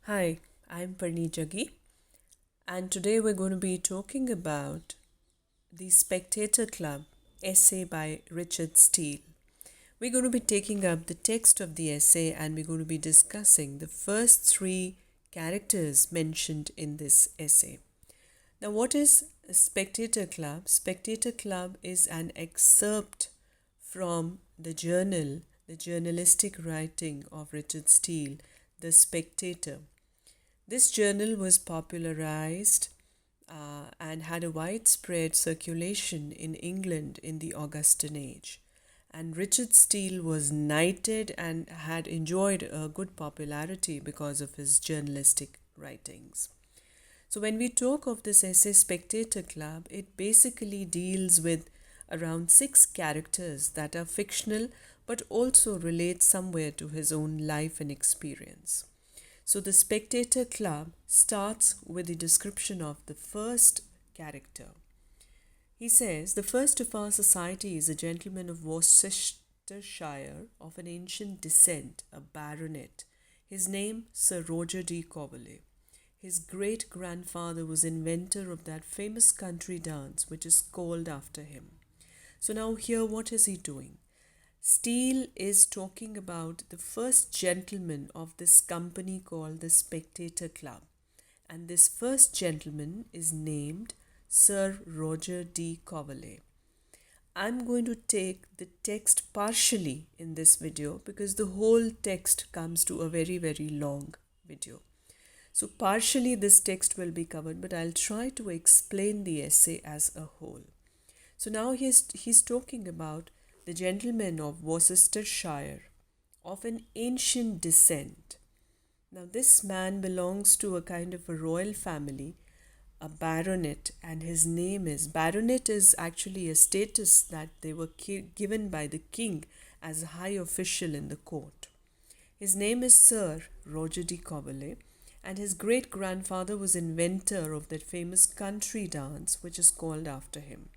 Hi, I'm Parneet Jaggi, and today we're going to be talking about the Spectator Club essay by Richard Steele. We're going to be taking up the text of the essay and we're going to be discussing the first three characters mentioned in this essay. Now, what is a Spectator Club? Spectator Club is an excerpt from the journal, the journalistic writing of Richard Steele, The Spectator. This journal was popularized and had a widespread circulation in England in the Augustan age. And Richard Steele was knighted and had enjoyed a good popularity because of his journalistic writings. So, when we talk of this essay Spectator Club, it basically deals with around six characters that are fictional but also relate somewhere to his own life and experience. So the Spectator Club starts with the description of the first character. He says, "The first of our society is a gentleman of Worcestershire of an ancient descent, a baronet. His name, Sir Roger de Coverley. His great-grandfather was inventor of that famous country dance which is called after him." So now here what is he doing? Steele is talking about the first gentleman of this company called the Spectator Club. And this first gentleman is named Sir Roger de Coverley. I'm going to take the text partially in this video because the whole text comes to a very, very long video. So partially this text will be covered, but I'll try to explain the essay as a whole. So now he's talking about the gentleman of Worcestershire, of an ancient descent. Now, this man belongs to a kind of a royal family, a baronet, and his name is baronet is actually a status that they were given by the king as a high official in the court. His name is Sir Roger de Coverley, and his great grandfather was inventor of that famous country dance which is called after him.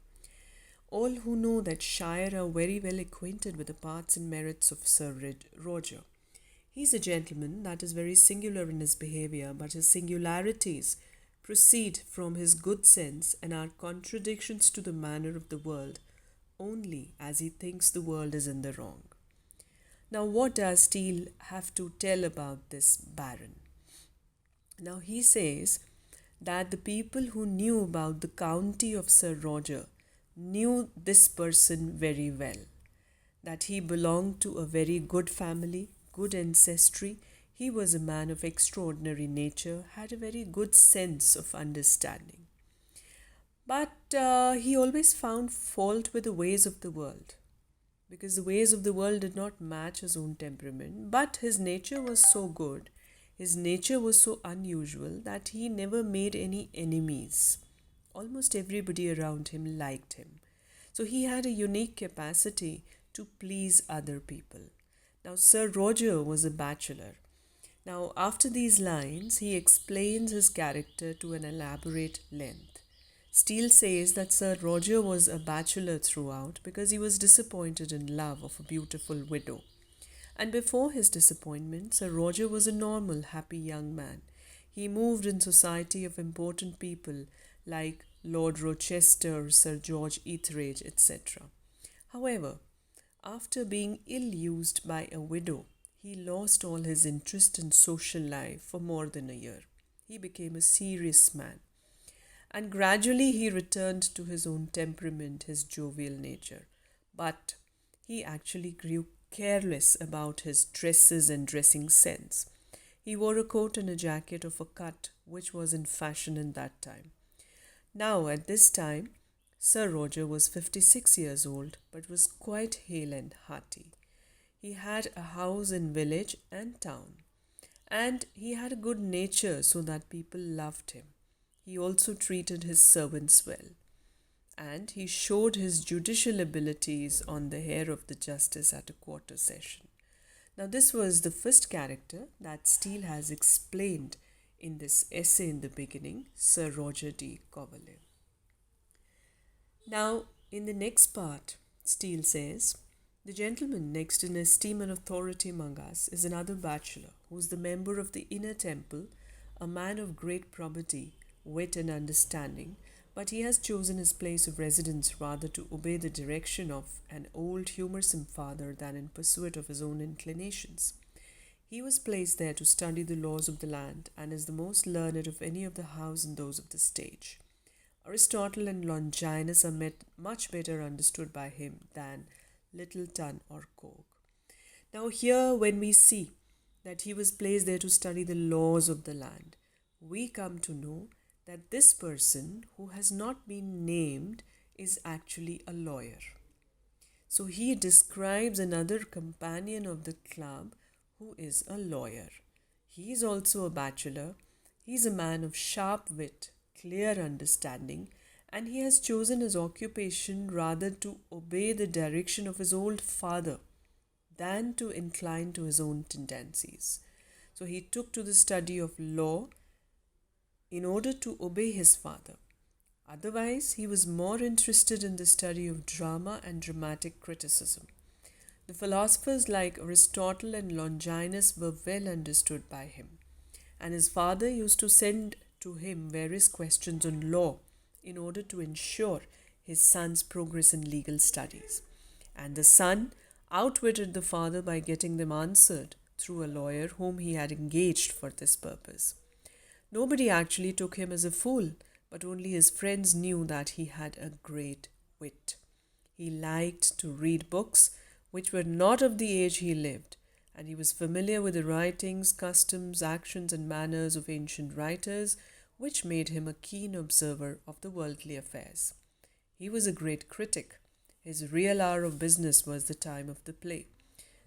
All who know that Shire are very well acquainted with the parts and merits of Sir Roger. He is a gentleman that is very singular in his behaviour, but his singularities proceed from his good sense and are contradictions to the manner of the world, only as he thinks the world is in the wrong. Now, what does Steele have to tell about this baron? Now, he says that the people who knew about the county of Sir Roger knew this person very well, that he belonged to a very good family, good ancestry. He was a man of extraordinary nature, had a very good sense of understanding. But he always found fault with the ways of the world, because the ways of the world did not match his own temperament. But his nature was so good, his nature was so unusual that he never made any enemies. Almost everybody around him liked him. So he had a unique capacity to please other people. Now, Sir Roger was a bachelor. Now, after these lines, he explains his character to an elaborate length. Steele says that Sir Roger was a bachelor throughout because he was disappointed in love of a beautiful widow. And before his disappointment, Sir Roger was a normal, happy young man. He moved in society of important people like Lord Rochester, Sir George Etheridge, etc. However, after being ill-used by a widow, he lost all his interest in social life for more than a year. He became a serious man. And gradually he returned to his own temperament, his jovial nature. But he actually grew careless about his dresses and dressing sense. He wore a coat and a jacket of a cut which was in fashion in that time. Now, at this time, Sir Roger was 56 years old, but was quite hale and hearty. He had a house in village and town, and he had a good nature so that people loved him. He also treated his servants well, and he showed his judicial abilities on the hair of the justice at a quarter session. Now, this was the first character that Steele has explained in this essay in the beginning, Sir Roger de Coverley. Now, in the next part, Steele says, "The gentleman next in esteem and authority among us is another bachelor who is the member of the inner temple, a man of great probity, wit, and understanding, but he has chosen his place of residence rather to obey the direction of an old humorsome father than in pursuit of his own inclinations. He was placed there to study the laws of the land, and is the most learned of any of the house and those of the stage. Aristotle and Longinus are much better understood by him than Littleton or Coke. Now, here, when we see that he was placed there to study the laws of the land, we come to know that this person, who has not been named, is actually a lawyer. So he describes another companion of the club who is a lawyer. He is also a bachelor. He is a man of sharp wit, clear understanding, and he has chosen his occupation rather to obey the direction of his old father than to incline to his own tendencies. So he took to the study of law in order to obey his father. Otherwise, he was more interested in the study of drama and dramatic criticism. The philosophers like Aristotle and Longinus were well understood by him, and his father used to send to him various questions on law in order to ensure his son's progress in legal studies. And the son outwitted the father by getting them answered through a lawyer whom he had engaged for this purpose. Nobody actually took him as a fool, but only his friends knew that he had a great wit. He liked to read books which were not of the age he lived, and he was familiar with the writings, customs, actions, and manners of ancient writers, which made him a keen observer of the worldly affairs. He was a great critic. His real hour of business was the time of the play.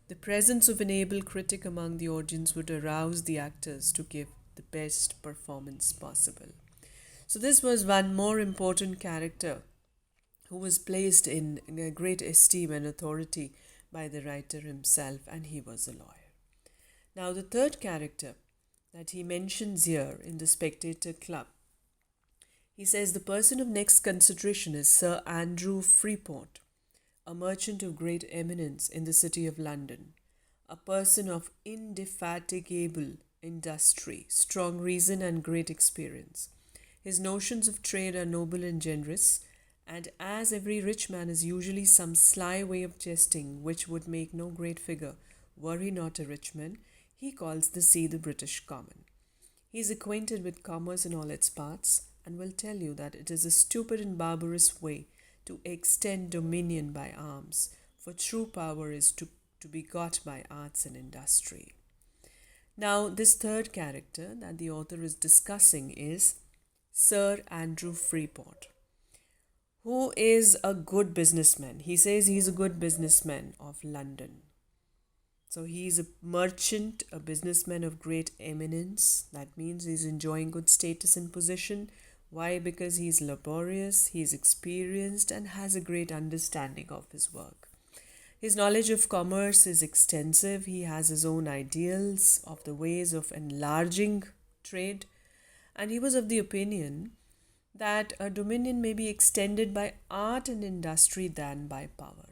The presence of an able critic among the audience would arouse the actors to give the best performance possible. So this was one more important character who was placed in a great esteem and authority by the writer himself, and he was a lawyer. Now, the third character that he mentions here in the Spectator Club, he says the person of next consideration is Sir Andrew Freeport, a merchant of great eminence in the city of London, a person of indefatigable industry, strong reason, and great experience. His notions of trade are noble and generous, and as every rich man is usually some sly way of jesting which would make no great figure were he not a rich man, he calls the sea the British common. He is acquainted with commerce in all its parts, and will tell you that it is a stupid and barbarous way to extend dominion by arms, for true power is to be got by arts and industry. Now, this third character that the author is discussing is Sir Andrew Freeport, who is a good businessman. He says he's a good businessman of London. So he is a merchant, a businessman of great eminence. That means he's enjoying good status and position. Why? Because he's laborious, he's experienced, and has a great understanding of his work. His knowledge of commerce is extensive. He has his own ideals of the ways of enlarging trade, and he was of the opinion that a dominion may be extended by art and industry than by power.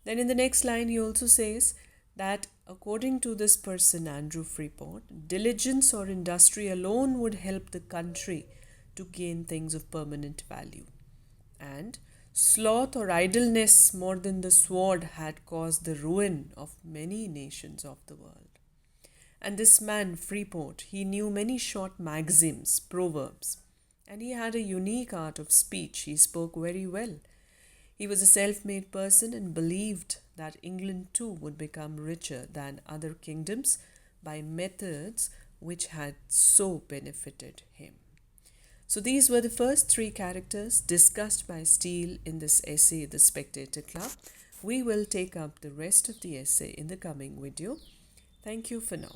Then in the next line he also says that according to this person, Andrew Freeport, diligence or industry alone would help the country to gain things of permanent value, and sloth or idleness more than the sword had caused the ruin of many nations of the world. And this man, Freeport, he knew many short maxims, proverbs, and he had a unique art of speech. He spoke very well. He was a self-made person and believed that England too would become richer than other kingdoms by methods which had so benefited him. So these were the first three characters discussed by Steele in this essay, The Spectator Club. We will take up the rest of the essay in the coming video. Thank you for now.